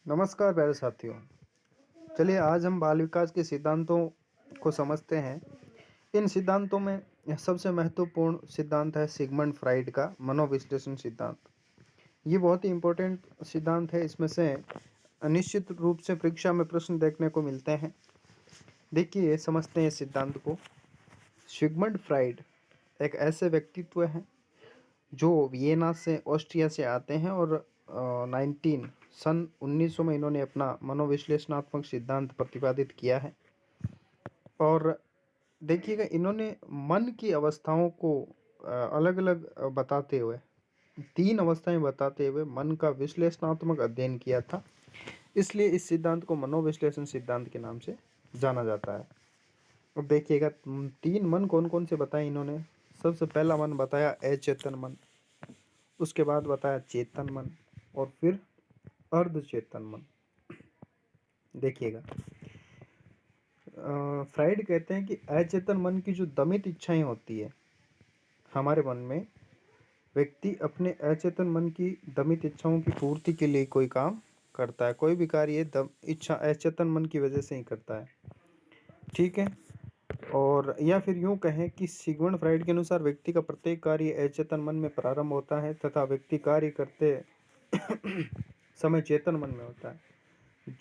नमस्कार प्यारे साथियों। चलिए आज हम बाल विकास के सिद्धांतों को समझते हैं। इन सिद्धांतों में सबसे महत्वपूर्ण सिद्धांत है सिगमंड फ्राइड का मनोविश्लेषण सिद्धांत। ये बहुत ही इम्पोर्टेंट सिद्धांत है। इसमें से निश्चित रूप से परीक्षा में प्रश्न देखने को मिलते हैं। देखिए समझते हैं इस सिद्धांत को। सिगमंड फ्राइड एक ऐसे व्यक्तित्व हैं जो वियना से ऑस्ट्रिया से आते हैं और 1900 में इन्होंने अपना मनोविश्लेषणात्मक सिद्धांत प्रतिपादित किया है। और देखिएगा इन्होंने मन की अवस्थाओं को अलग अलग बताते हुए 3 अवस्थाएं बताते हुए मन का विश्लेषणात्मक अध्ययन किया था। इसलिए इस सिद्धांत को मनोविश्लेषण सिद्धांत के नाम से जाना जाता है। अब देखिएगा 3 मन कौन कौन से बताए इन्होंने। सबसे पहला मन बताया अचेतन मन, उसके बाद बताया चेतन मन और फिर अर्ध चेतन मन। देखिएगा फ्राइड कहते हैं कि अचेतन मन की जो दमित इच्छाएं होती है हमारे मन में, व्यक्ति अपने अचेतन मन की दमित इच्छाओं की पूर्ति के लिए कोई काम करता है। कोई भी कार्य दम इच्छा अचेतन मन की वजह से ही करता है। ठीक है। और या फिर यूं कहें कि सिगमंड फ्राइड के अनुसार व्यक्ति का प्रत्येक कार्य अचेतन मन में प्रारंभ होता है तथा व्यक्ति कार्य करते समय चेतन मन में होता है।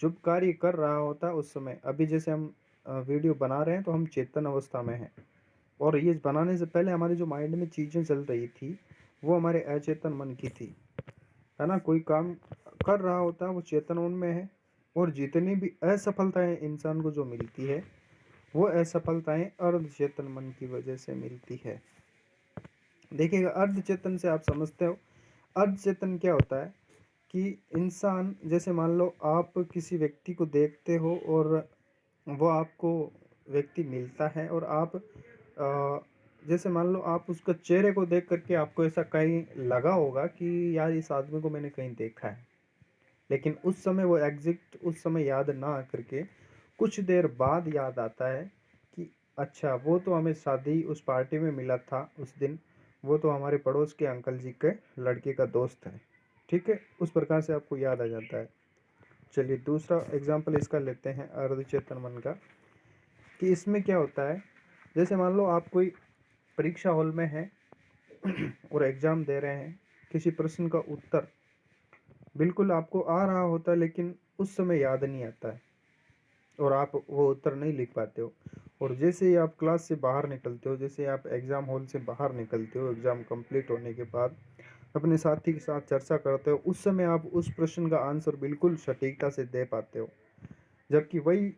जब कार्य कर रहा होता है उस समय, अभी जैसे हम वीडियो बना रहे हैं तो हम चेतन अवस्था में हैं, और ये बनाने से पहले हमारे जो माइंड में चीज़ें चल रही थी वो हमारे अचेतन मन की थी, है ना। कोई काम कर रहा होता है वो चेतन मन में है। और जितनी भी असफलताएं इंसान को जो मिलती है वो असफलताएं अर्ध चेतन मन की वजह से मिलती है। देखिएगा अर्ध चेतन से आप समझते हो, अर्ध चेतन क्या होता है कि इंसान, जैसे मान लो आप किसी व्यक्ति को देखते हो और वो आपको व्यक्ति मिलता है और आप जैसे मान लो आप उसका चेहरे को देख करके आपको ऐसा कहीं लगा होगा कि यार इस आदमी को मैंने कहीं देखा है, लेकिन उस समय वो एग्जैक्ट उस समय याद ना करके कुछ देर बाद याद आता है कि अच्छा वो तो हमें शादी उस पार्टी में मिला था उस दिन, वो तो हमारे पड़ोस के अंकल जी के लड़के का दोस्त है। ठीक है, उस प्रकार से आपको याद आ जाता है। चलिए दूसरा एग्जाम्पल इसका लेते हैं अर्धचेतन मन का, कि इसमें क्या होता है। जैसे मान लो आप कोई परीक्षा हॉल में हैं और एग्ज़ाम दे रहे हैं, किसी प्रश्न का उत्तर बिल्कुल आपको आ रहा होता है लेकिन उस समय याद नहीं आता है और आप वो उत्तर नहीं लिख पाते हो। और जैसे ही आप क्लास से बाहर निकलते हो, जैसे आप एग्ज़ाम हॉल से बाहर निकलते हो एग्ज़ाम कंप्लीट होने के बाद, अपने साथी के साथ चर्चा करते हो, उस समय आप उस प्रश्न का आंसर बिल्कुल सटीकता से दे पाते हो, जबकि वही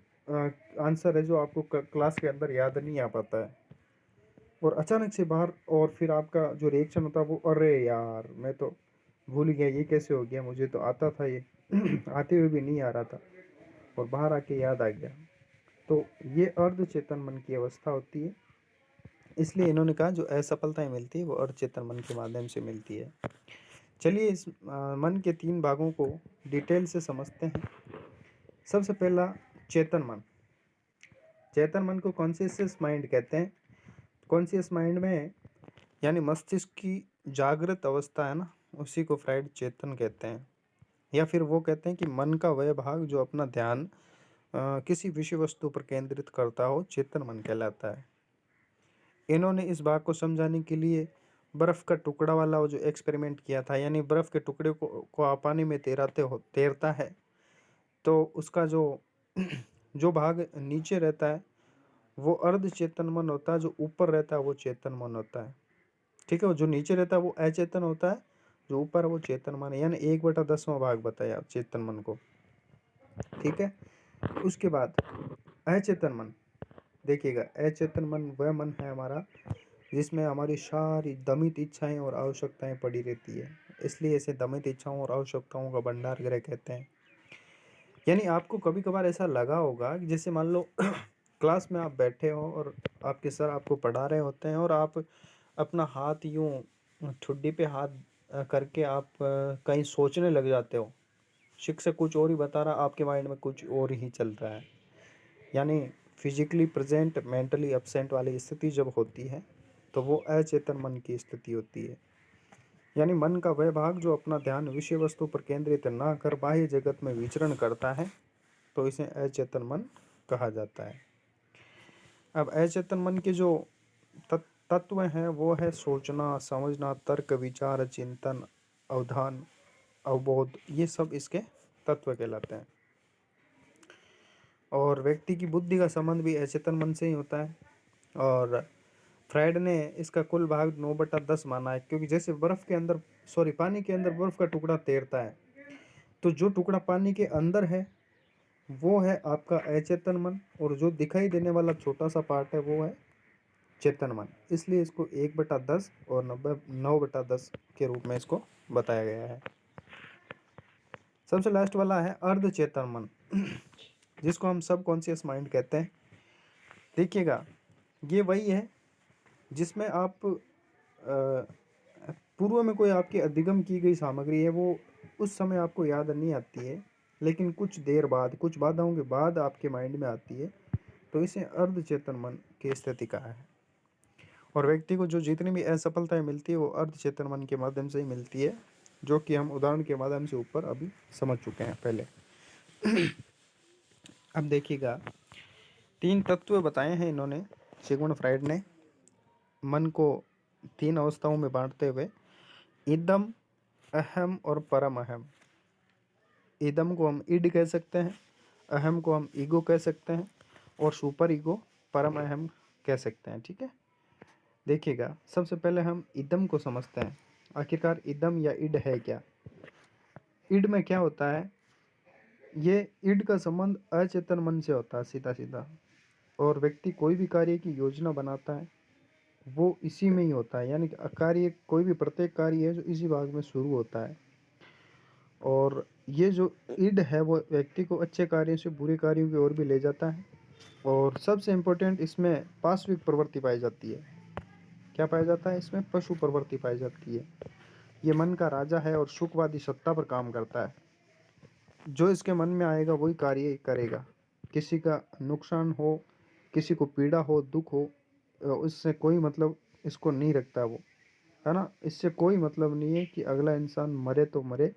आंसर है जो आपको क्लास के अंदर याद नहीं आ पाता है। और अचानक से बाहर, और फिर आपका जो रिएक्शन होता है वो, अरे यार मैं तो भूल गया, ये कैसे हो गया, मुझे तो आता था ये आते हुए भी नहीं आ रहा था और बाहर आके याद आ गया। तो ये अर्ध चेतन मन की अवस्था होती है। इसलिए इन्होंने कहा जो असफलताएं मिलती है वो अर्ध चेतन मन के माध्यम से मिलती है। चलिए इस मन के 3 भागों को डिटेल से समझते हैं। सबसे पहला चेतन मन। चेतन मन को कॉन्शियस माइंड कहते हैं। कॉन्शियस माइंड में यानी मस्तिष्क की जागृत अवस्था है ना, उसी को फ्राइड चेतन कहते हैं। या फिर वो कहते हैं कि मन का वह भाग जो अपना ध्यान किसी विषय वस्तु पर केंद्रित करता हो, चेतन मन कहलाता है। इन्होंने इस भाग को समझाने के लिए बर्फ का टुकड़ा वाला वो जो एक्सपेरिमेंट किया था, यानी बर्फ के टुकड़े को आप पानी में तैरता है तो उसका जो जो भाग नीचे रहता है वो अर्ध चेतन मन होता है, जो ऊपर रहता है वो चेतन मन होता है। ठीक है, जो नीचे रहता है वो अचेतन होता है, जो ऊपर है वो चेतन मन है, यानी 1/10वां भाग बताया चेतन मन को। ठीक है। उसके बाद अचेतन मन। देखिएगा अचेतन मन वह मन है हमारा जिसमें हमारी सारी दमित इच्छाएं और आवश्यकताएं पड़ी रहती है, इसलिए इसे दमित इच्छाओं और आवश्यकताओं का भंडार गृह कहते हैं। यानी आपको कभी कभार ऐसा लगा होगा कि जैसे मान लो क्लास में आप बैठे हो और आपके सर आपको पढ़ा रहे होते हैं और आप अपना हाथ यूं ठुड्डी पे हाथ करके आप कहीं सोचने लग जाते हो। शिक्षक कुछ और ही बता रहा, आपके माइंड में कुछ और ही चल रहा है। यानी फिजिकली प्रेजेंट मेंटली एब्सेंट वाली स्थिति जब होती है तो वो अचेतन मन की स्थिति होती है। यानी मन का वह भाग जो अपना ध्यान विषय वस्तु पर केंद्रित न कर बाह्य जगत में विचरण करता है, तो इसे अचेतन मन कहा जाता है। अब अचेतन मन के जो तत्व हैं वो है सोचना, समझना, तर्क, विचार, चिंतन, अवधान, अवबोध, ये सब इसके तत्व कहलाते हैं। और व्यक्ति की बुद्धि का संबंध भी अचेतन मन से ही होता है। और फ्रायड ने इसका कुल भाग 9/10 माना है, क्योंकि जैसे पानी के अंदर बर्फ का टुकड़ा तैरता है, तो जो टुकड़ा पानी के अंदर है वो है आपका अचेतन मन, और जो दिखाई देने वाला छोटा सा पार्ट है वो है चेतन मन। इसलिए इसको 1/10 और 9/10 के रूप में इसको बताया गया है। सबसे लास्ट वाला है अर्ध चेतन मन, जिसको हम सब कॉन्शियस माइंड कहते हैं। देखिएगा, ये वही है जिसमें आप पूर्व में कोई आपकी अधिगम की गई सामग्री है, वो उस समय आपको याद नहीं आती है, लेकिन कुछ देर बाद, कुछ बाधाओं के बाद आपके माइंड में आती है, तो इसे अर्ध चेतन मन की स्थिति कहा है। और व्यक्ति को जो जितनी भी असफलताएं मिलती है वो अर्ध चेतन मन के माध्यम से ही मिलती है, जो कि हम उदाहरण के माध्यम से ऊपर अभी समझ चुके हैं पहले। अब देखिएगा, 3 तत्व बताए हैं इन्होंने, सिगमंड फ्रायड ने, मन को 3 अवस्थाओं में बांटते हुए, इदम, अहम और परम अहम। इदम को हम इड कह सकते हैं, अहम को हम ईगो कह सकते हैं, और सुपर ईगो, परम अहम कह सकते हैं। ठीक है, देखिएगा, सबसे पहले हम इदम को समझते हैं। आखिरकार इदम या इड है क्या? इड में क्या होता है? ये इड का संबंध अचेतन मन से होता है सीधा सीधा, और व्यक्ति कोई भी कार्य की योजना बनाता है वो इसी में ही होता है। यानी कि कार्य, कोई भी प्रत्येक कार्य है जो इसी भाग में शुरू होता है। और ये जो इड है वो व्यक्ति को अच्छे कार्यों से बुरे कार्यों की ओर भी ले जाता है। और सबसे इम्पोर्टेंट, इसमें पाशविक प्रवृत्ति पाई जाती है। क्या पाया जाता है इसमें? पशु प्रवृत्ति पाई जाती है। ये मन का राजा है और सुखवादी सत्ता पर काम करता है। जो इसके मन में आएगा वही कार्य करेगा। किसी का नुकसान हो, किसी को पीड़ा हो, दुख हो, उससे कोई मतलब इसको नहीं रखता वो, है ना। इससे कोई मतलब नहीं है कि अगला इंसान मरे तो मरे,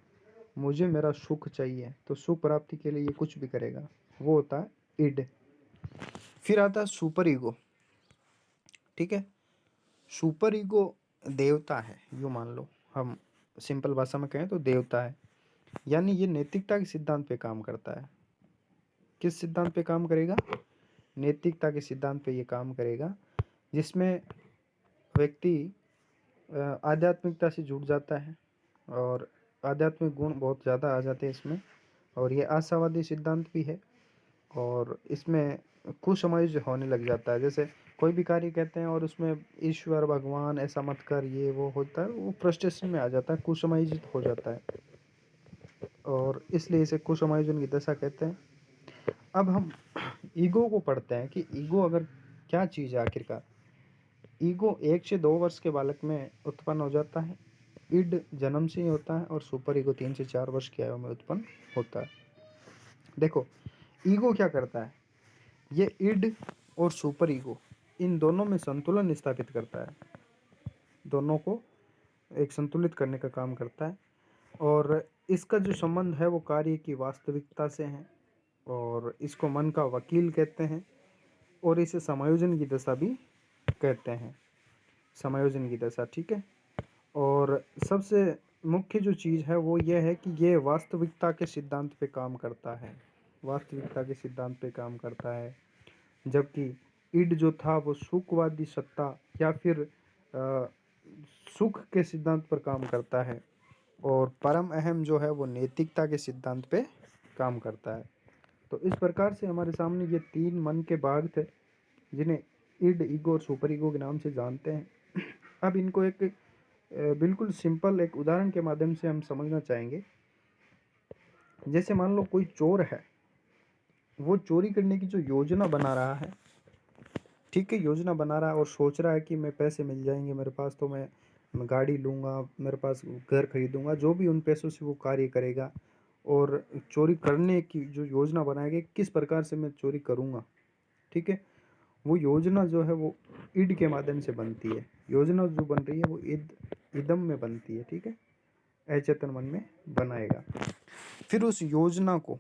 मुझे मेरा सुख चाहिए, तो सुख प्राप्ति के लिए ये कुछ भी करेगा। वो होता है इड। फिर आता है सुपर ईगो। ठीक है, सुपर ईगो देवता है, यूँ मान लो, हम सिंपल भाषा में कहें तो देवता है। यानी ये नैतिकता के सिद्धांत पे काम करता है। किस सिद्धांत पे काम करेगा? नैतिकता के सिद्धांत पे ये काम करेगा, जिसमें व्यक्ति आध्यात्मिकता से जुड़ जाता है, और आध्यात्मिक गुण बहुत ज़्यादा आ जाते हैं इसमें। और ये आशावादी सिद्धांत भी है, और इसमें कुसमझ होने लग जाता है। जैसे कोई भी कार्य कहते हैं और उसमें ईश्वर, भगवान, ऐसा मत कर, ये वो होता है, वो फ्रस्ट्रेशन में आ जाता है, कुसमझित हो जाता है, और इसलिए इसे कुसमझन की दशा कहते हैं। अब हम ईगो को पढ़ते हैं कि ईगो अगर क्या चीज़ है आखिरकार। ईगो 1 से 2 वर्ष के बालक में उत्पन्न हो जाता है। इड जन्म से ही होता है, और सुपर ईगो 3 से 4 वर्ष की आयु में उत्पन्न होता है। देखो, ईगो क्या करता है? ये इड और सुपर ईगो, इन दोनों में संतुलन स्थापित करता है, दोनों को एक संतुलित करने का काम करता है। और इसका जो संबंध है वो कार्य की वास्तविकता से है, और इसको मन का वकील कहते हैं, और इसे समायोजन की दशा भी कहते हैं, समायोजन की दशा। ठीक है, और सबसे मुख्य जो चीज़ है वो ये है कि ये वास्तविकता के सिद्धांत पे काम करता है, वास्तविकता के सिद्धांत पे काम करता है। जबकि इड जो था वो सुखवादी सत्ता या फिर सुख के सिद्धांत पर काम करता है, और परम अहम जो है वो नैतिकता के सिद्धांत पे काम करता है। तो इस प्रकार से हमारे सामने ये 3 मन के भाग थे, जिन्हें इड, ईगो और सुपर ईगो के नाम से जानते हैं। अब इनको एक बिल्कुल सिंपल एक उदाहरण के माध्यम से हम समझना चाहेंगे। जैसे मान लो कोई चोर है, वो चोरी करने की जो योजना बना रहा है, ठीक है, योजना बना रहा है और सोच रहा है कि मैं पैसे मिल जाएंगे मेरे पास तो मैं गाड़ी लूँगा, मेरे पास घर खरीदूंगा, जो भी उन पैसों से वो कार्य करेगा। और चोरी करने की जो योजना बनाएगा, किस प्रकार से मैं चोरी करूँगा, ठीक है, वो योजना जो है वो इड के माध्यम से बनती है। योजना जो बन रही है वो इदम में बनती है, ठीक है, अचेतन मन में बनाएगा। फिर उस योजना को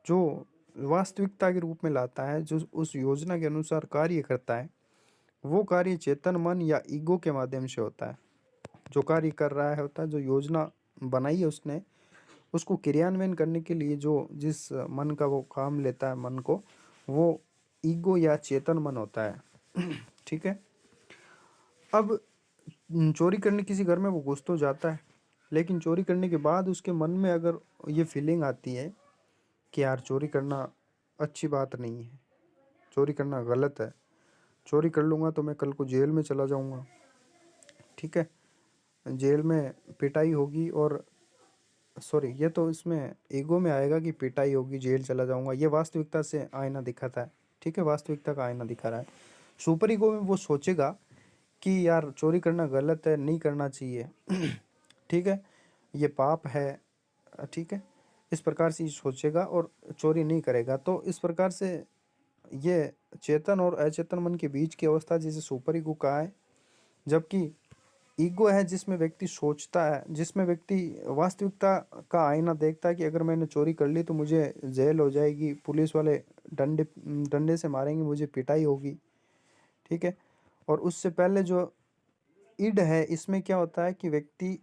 जो वास्तविकता के रूप में लाता है, जो उस योजना के अनुसार कार्य करता है, वो कार्य चेतन मन या ईगो के माध्यम से होता है। जो कार्य कर रहा है होता है, जो योजना बनाई है उसने, उसको क्रियान्वयन करने के लिए जो जिस मन का वो काम लेता है मन को, वो ईगो या चेतन मन होता है। ठीक है। अब चोरी करने किसी घर में वो घुस तो जाता है, लेकिन चोरी करने के बाद उसके मन में अगर ये फीलिंग आती है कि यार चोरी करना अच्छी बात नहीं है, चोरी करना गलत है, चोरी कर लूँगा तो मैं कल को जेल में चला जाऊँगा, ठीक है, जेल में पिटाई होगी, और सॉरी ये तो इसमें ईगो में आएगा कि पिटाई होगी, जेल चला जाऊँगा, ये वास्तविकता से आईना दिखाता है, ठीक है, वास्तविकता का आईना दिखा रहा है। सुपर ईगो में वो सोचेगा कि यार चोरी करना गलत है, नहीं करना चाहिए, ठीक है, ये पाप है, ठीक है, इस प्रकार से ये सोचेगा और चोरी नहीं करेगा। तो इस प्रकार से ये चेतन और अचेतन मन के बीच की अवस्था जिसे सुपर ईगो कहा है। जबकि ईगो है जिसमें व्यक्ति सोचता है, जिसमें व्यक्ति वास्तविकता का आईना देखता है कि अगर मैंने चोरी कर ली तो मुझे जेल हो जाएगी, पुलिस वाले डंडे डंडे से मारेंगे, मुझे पिटाई होगी, ठीक है। और उससे पहले जो ईड है, इसमें क्या होता है कि व्यक्ति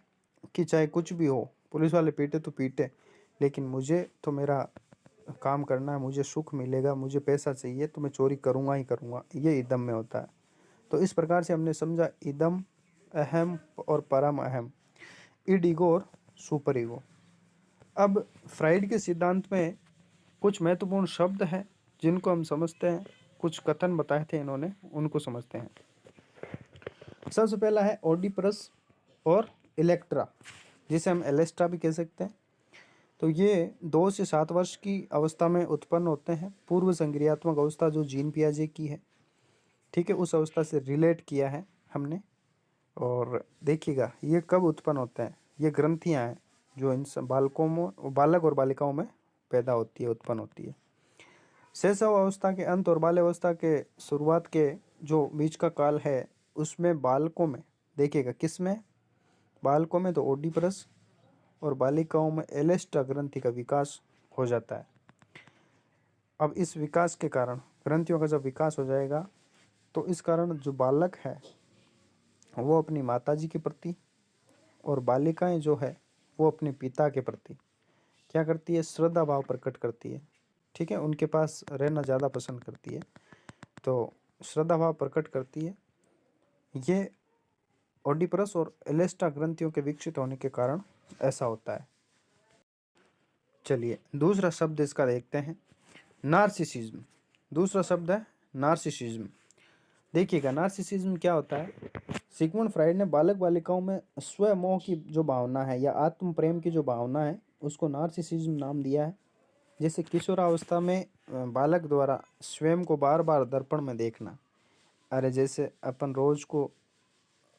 कि चाहे कुछ भी हो, पुलिस वाले पीटे तो पीटे, लेकिन मुझे तो मेरा काम करना है, मुझे सुख मिलेगा, मुझे पैसा चाहिए, तो मैं चोरी करूँगा ही करूँगा, ये इदम में होता है। तो इस प्रकार से हमने समझा इदम, अहम और परम अहम, ईड ईगो और सुपर ईगो। अब फ्राइड के सिद्धांत में कुछ महत्वपूर्ण शब्द हैं जिनको हम समझते हैं, कुछ कथन बताए थे इन्होंने, उनको समझते हैं। सबसे पहला है ओडिपरस और इलेक्ट्रा, जिसे हम एलेस्ट्रा भी कह सकते हैं। तो ये 2 से 7 वर्ष की अवस्था में उत्पन्न होते हैं। पूर्व संक्रियात्मक अवस्था जो जीन पियाजे की है, ठीक है, उस अवस्था से रिलेट किया है हमने। और देखिएगा ये कब उत्पन्न होते हैं, ये ग्रंथियाँ हैं जो इन बालकों में, बालक और बालिकाओं में पैदा होती है, उत्पन्न होती है। शैशव अवस्था के अंत और बाल्यावस्था के शुरुआत के जो बीच का काल है, उसमें बालकों में देखिएगा, किस में, बालकों में तो ओडिपरस, और बालिकाओं में एलेस्ट्रा ग्रंथि का विकास हो जाता है। अब इस विकास के कारण, ग्रंथियों का जब विकास हो जाएगा, तो इस कारण जो बालक है वो अपनी माताजी के प्रति, और बालिकाएं जो है वो अपने पिता के प्रति क्या करती है, श्रद्धा भाव प्रकट करती है, ठीक है, उनके पास रहना ज़्यादा पसंद करती है, तो श्रद्धा भाव प्रकट करती है। ये ओडिपरस और एलेस्ट्रा ग्रंथियों के विकसित होने के कारण ऐसा होता है। चलिए दूसरा शब्द इसका देखते हैं, नार्सिसिज्म। दूसरा शब्द है नार्सिसिज्म। देखिएगा नार्सिसिज्म क्या होता है। सिगमंड फ्राइड ने बालक बालिकाओं में स्व मोह की जो भावना है या आत्म प्रेम की जो भावना है, उसको नार्सिसिज्म नाम दिया है। जैसे किशोरावस्था में बालक द्वारा स्वयं को बार बार दर्पण में देखना, अरे जैसे अपन रोज को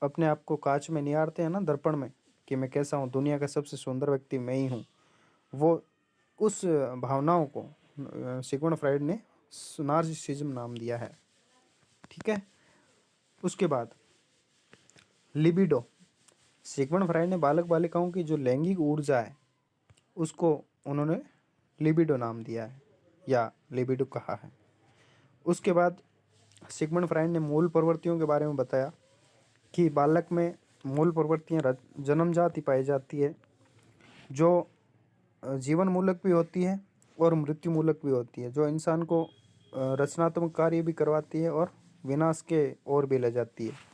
अपने आप को कांच में निहारते हैं ना, दर्पण में, कि मैं कैसा हूँ, दुनिया का सबसे सुंदर व्यक्ति मैं ही हूँ, वो उस भावनाओं को सिगमंड फ्राइड ने नार्सिसिज्म नाम दिया है, ठीक है। उसके बाद लिबिडो, सिगमंड फ्राइड ने बालक बालिकाओं की जो लैंगिक ऊर्जा है उसको उन्होंने लिबिडो नाम दिया है या लिबिडो कहा है। उसके बाद सिगमंड फ्राइड ने मूल प्रवृत्तियों के बारे में बताया कि बालक में मूल प्रवृत्तियाँ जन्मजात ही पाई जाती है, जो जीवन मूलक भी होती है और मृत्यु मूलक भी होती है, जो इंसान को रचनात्मक कार्य भी करवाती है और विनाश के ओर भी ले जाती है।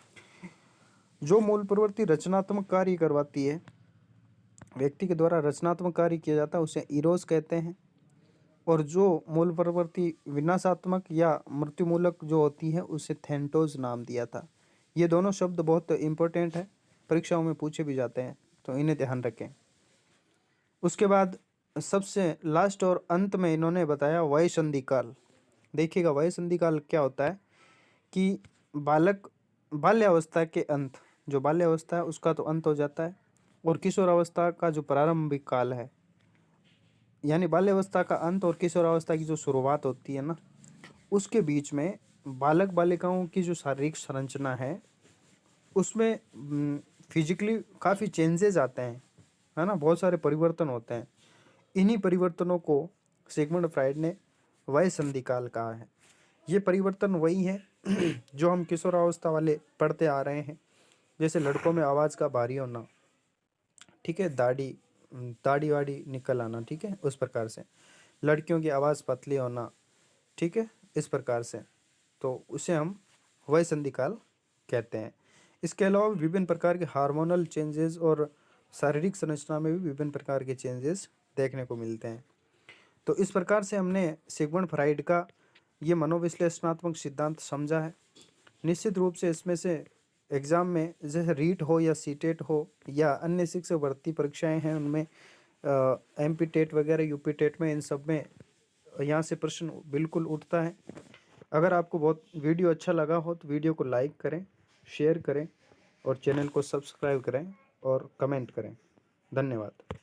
जो मूल प्रवृत्ति रचनात्मक कार्य करवाती है, व्यक्ति के द्वारा रचनात्मक कार्य किया जाता है, उसे इरोस कहते हैं। और जो मूल प्रवृत्ति विनाशात्मक या मृत्युमूलक जो होती है, उसे थेंटोस नाम दिया था। ये दोनों शब्द बहुत इंपॉर्टेंट है, परीक्षाओं में पूछे भी जाते हैं, तो इन्हें ध्यान रखें। उसके बाद सबसे लास्ट और अंत में इन्होंने बताया वय संधि काल। देखिएगा वय संधि काल क्या होता है कि बालक बाल्यावस्था के अंत, जो बाल्यावस्था है उसका तो अंत हो जाता है, और किशोरावस्था का जो प्रारंभिक काल है, यानी बाल्यावस्था का अंत और किशोरावस्था की जो शुरुआत होती है ना, उसके बीच में बालक बालिकाओं की जो शारीरिक संरचना है उसमें फिजिकली काफ़ी चेंजेस आते हैं, है ना, बहुत सारे परिवर्तन होते हैं। इन्हीं परिवर्तनों को सिगमंड फ्राइड ने वय संधि काल कहा है। ये परिवर्तन वही है जो हम किशोरावस्था वाले पढ़ते आ रहे हैं, जैसे लड़कों में आवाज़ का भारी होना, ठीक है, दाढ़ी दाढ़ी वाड़ी निकल आना, ठीक है, उस प्रकार से। लड़कियों की आवाज़ पतली होना, ठीक है, इस प्रकार से। तो उसे हम वय संधि काल कहते हैं। इसके अलावा भी विभिन्न प्रकार के हार्मोनल चेंजेस और शारीरिक संरचना में भी विभिन्न प्रकार के चेंजेस देखने को मिलते हैं। तो इस प्रकार से हमने सिगमंड फ्राइड का ये मनोविश्लेषणात्मक सिद्धांत समझा है। निश्चित रूप से इसमें से एग्ज़ाम में जैसे रीट हो या सीटेट हो या अन्य शिक्षक भर्ती परीक्षाएं हैं, उनमें एमपी टेट वगैरह, यूपी टेट में, इन सब में यहाँ से प्रश्न बिल्कुल उठता है। अगर आपको बहुत वीडियो अच्छा लगा हो तो वीडियो को लाइक करें, शेयर करें और चैनल को सब्सक्राइब करें और कमेंट करें। धन्यवाद।